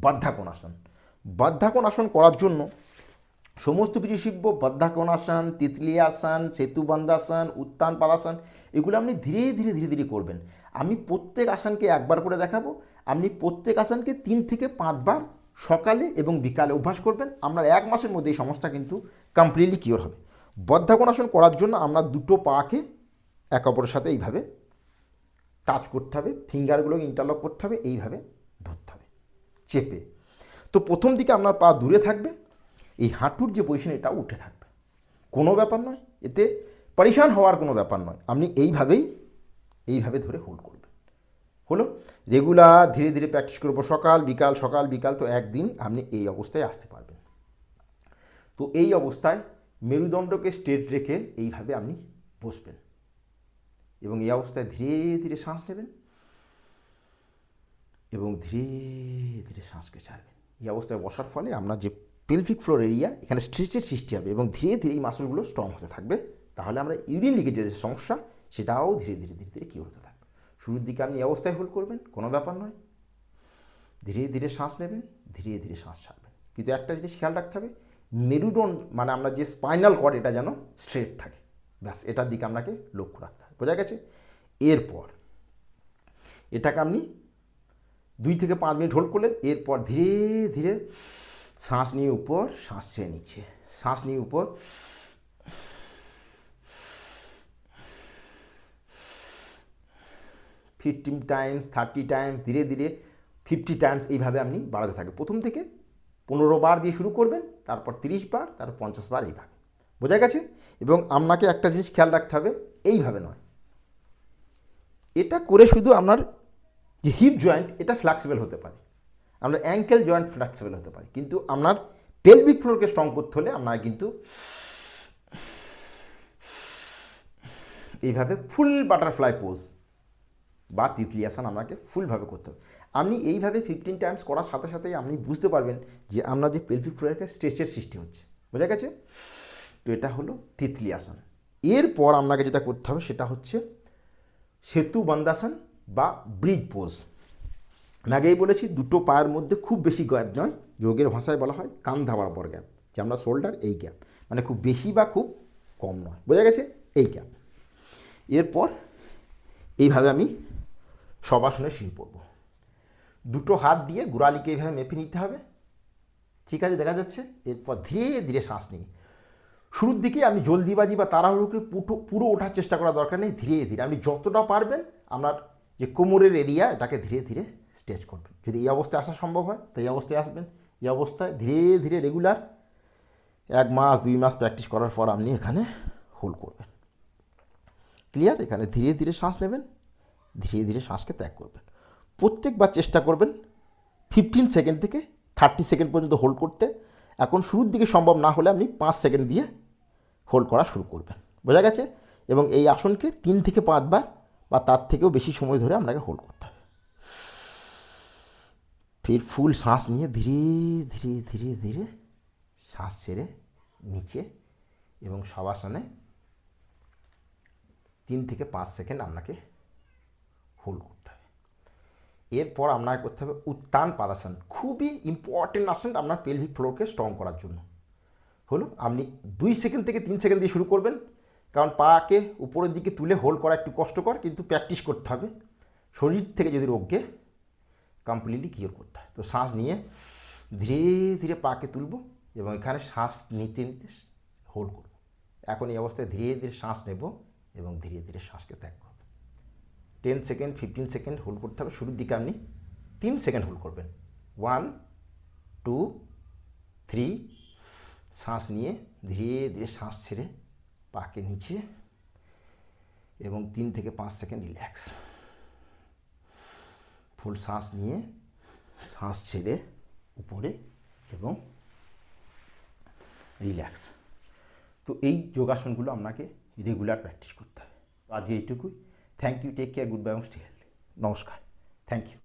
বদ্ধাকোনাসন। বদ্ধাকোনাসন করার জন্য সমস্ত কিছু শিখব। বদ্ধাকোনাসন, তিতলি আসন, সেতুবন্ধাসন, উত্তান পাদাসন, এগুলো আপনি ধীরে ধীরে ধীরে ধীরে করবেন। আমি প্রত্যেক আসনকে একবার করে দেখাবো, আপনি প্রত্যেক আসনকে 3 থেকে 5 বার সকালে এবং বিকালে অভ্যাস করবেন। আপনার 1 মাসের মধ্যে এই সমস্যা কিন্তু কমপ্লিটলি কিওর হবে। বদ্ধাকোনাসন করার জন্য আমরা দুটো পাকে একে অপরের সাথে এইভাবে টাচ করতে হবে, ফিঙ্গারগুলোকে ইন্টারলক করতে হবে, এইভাবে ধরতে হবে চেপে। তো প্রথম দিকে আপনার পা দূরে থাকবে, এই হাঁটুর যে পজিশন এটা উঠে থাকবে, কোনো ব্যাপার নয়, এতে পরেশান হওয়ার কোনো ব্যাপার নয়। আপনি এইভাবে ধরে হোল্ড করবেন। হলো, রেগুলার ধীরে ধীরে প্র্যাকটিস করবো, সকাল বিকাল, তো একদিন আপনি এই অবস্থায় আসতে পারবেন। তো এই অবস্থায় মেরুদণ্ডকে স্ট্রেট রেখে এইভাবে আপনি বসবেন এবং এই অবস্থায় ধীরে ধীরে শ্বাস নেবেন এবং ধীরে ধীরে শ্বাসকে ছাড়বেন। এই অবস্থায় বসার ফলে আপনার যে পেলভিক ফ্লোর এরিয়া, এখানে স্ট্রেচের সৃষ্টি হবে এবং ধীরে ধীরে এই মাসলগুলো স্ট্রং হতে থাকবে। তাহলে আমরা ইউরিন লিকেজের যে সমস্যা সেটাও ধীরে ধীরে ধীরে ধীরে কিওর হতে থাকবে। শুরুর দিকে আপনি এই অবস্থায় হোল্ড করবেন, কোনো ব্যাপার নয়, ধীরে ধীরে শ্বাস নেবেন, ধীরে ধীরে শ্বাস ছাড়বেন। কিন্তু একটা জিনিস খেয়াল রাখতে হবে, মেরুদণ্ড মানে আমরা যে স্পাইনাল কর্ড এটা যেন স্ট্রেট থাকে, ব্যাস এটার দিকে আপনাকে লক্ষ্য রাখতে হবে। বোঝা গেছে? এরপর এটাকে আপনি 2 থেকে 5 মিনিট হোল্ড করলেন। এরপর ধীরে ধীরে শ্বাস নিয়ে উপর, শ্বাস ছেড়ে নিচ্ছে, শ্বাস নিয়ে উপর, 15 টাইমস, 30 টাইমস, ধীরে ধীরে 50 টাইমস এইভাবে আপনি বাড়াতে থাকবেন। প্রথম থেকে 15 বার দিয়ে শুরু করবেন, তারপর 30 বার, তারপর 50 বার, এইভাবে। বোঝা গেছে? এবং আপনাকে একটা জিনিস খেয়াল রাখতে হবে, এইভাবে নয়, এটা করে শুধু আপনার যে হিপ জয়েন্ট এটা ফ্লেক্সিবল হতে পারে, আপনার অ্যাঙ্কেল জয়েন্ট ফ্লেক্সিবল হতে পারে, কিন্তু আপনার পেলভিক ফ্লোরকে স্ট্রং করতে হলে আপনার কিন্তু এইভাবে ফুল বাটারফ্লাই পোজ বা তিতলি আসন আপনাকে ফুলভাবে করতে হবে। আপনি এইভাবে 15 টাইমস করার সাথে সাথেই আপনি বুঝতে পারবেন যে আপনার যে পেলভিক ফ্লোরের স্ট্রেচের সৃষ্টি হচ্ছে। বোঝা গেছে? তো এটা হলো তিতলি আসন। এরপর আপনাকে যেটা করতে হবে সেটা হচ্ছে সেতুবন্ধাসন বা ব্রিজ পোজ। আমি আগেই বলেছি, দুটো পায়ের মধ্যে খুব বেশি গ্যাপ নয়, যোগের ভাষায় বলা হয় কান্ধা বরাবর গ্যাপ, যে আমরা শোল্ডার এই গ্যাপ, মানে খুব বেশি বা খুব কম নয়। বোঝা গেছে? এই গ্যাপ। এরপর এইভাবে আমি শবাসনে শুয়ে পড়ব, দুটো হাত দিয়ে গোড়ালিকে এইভাবে মেপে নিতে হবে। ঠিক আছে, দেখা যাচ্ছে? এরপর ধীরে ধীরে শ্বাস নিই। শুরুর দিকে আপনি জলদিবাজি বা তাড়াহুড়ো করে পুরো ওঠার চেষ্টা করার দরকার নেই, ধীরে ধীরে আপনি যতটা পারবেন আপনার যে কোমরের এরিয়া এটাকে ধীরে ধীরে স্ট্রেচ করবেন। যদি এই অবস্থায় আসা সম্ভব হয় তো এই অবস্থায় আসবেন। এই অবস্থায় ধীরে ধীরে রেগুলার 1 মাস 2 মাস প্র্যাকটিস করার পর আপনি এখানে হোল্ড করবেন। ক্লিয়ার? এখানে ধীরে ধীরে শ্বাস নেবেন, ধীরে ধীরে শ্বাসকে ত্যাগ করবেন। প্রত্যেকবার চেষ্টা করবেন 15 সেকেন্ড থেকে 30 সেকেন্ড পর্যন্ত হোল্ড করতে। এখন শুরুর দিকে সম্ভব না হলে আপনি 5 সেকেন্ড দিয়ে হোল্ড করা শুরু করবেন। বোঝা গেছে? এবং এই আসনকে 3 থেকে 5 বার বা তার থেকেও বেশি সময় ধরে আপনাকে হোল্ড করতে হবে। ফির ফুল শ্বাস নিয়ে ধীরে ধীরে ধীরে ধীরে শ্বাস ছেড়ে নিচে এবং শবাসনে 3 থেকে 5 সেকেন্ড আপনাকে হোল্ড করতে হবে। এরপর আপনাকে করতে হবে উত্তান পাদাসন। খুবই ইম্পর্টেন্ট আসন আপনার পেলভিক ফ্লোরকে স্ট্রং করার জন্য। হলো, আপনি 2 সেকেন্ড থেকে 3 সেকেন্ড দিয়ে শুরু করবেন, কারণ পাকে উপরের দিকে তুলে হোল্ড করা একটু কষ্টকর, কিন্তু প্র্যাকটিস করতে হবে। শরীর থেকে যদি রোগকে কমপ্লিটলি কিওর করতে হয়। তো শ্বাস নিয়ে ধীরে ধীরে পাকে তুলব এবং এখানে শ্বাস নিতে নিতে হোল্ড করব। এখন এই অবস্থায় ধীরে ধীরে শ্বাস নেব এবং ধীরে ধীরে শ্বাসকে ত্যাগ করব। 10 সেকেন্ড 15 সেকেন্ড হোল্ড করতে হবে। শুরুর দিকে আপনি 3 সেকেন্ড হোল্ড করবেন। 1 2 3, শ্বাস নিয়ে ধীরে ধীরে শ্বাস ছেড়ে পাকে নিচে এবং 3 থেকে 5 সেকেন্ড রিল্যাক্স। ফুল শ্বাস নিয়ে শ্বাস ছেড়ে উপরে এবং রিল্যাক্স। তো এই যোগাসনগুলো আপনাকে রেগুলার প্র্যাকটিস করতে হবে। আজ এইটুকুই। Thank you, take care, good bye, stay healthy. নমস্কার, থ্যাংক ইউ।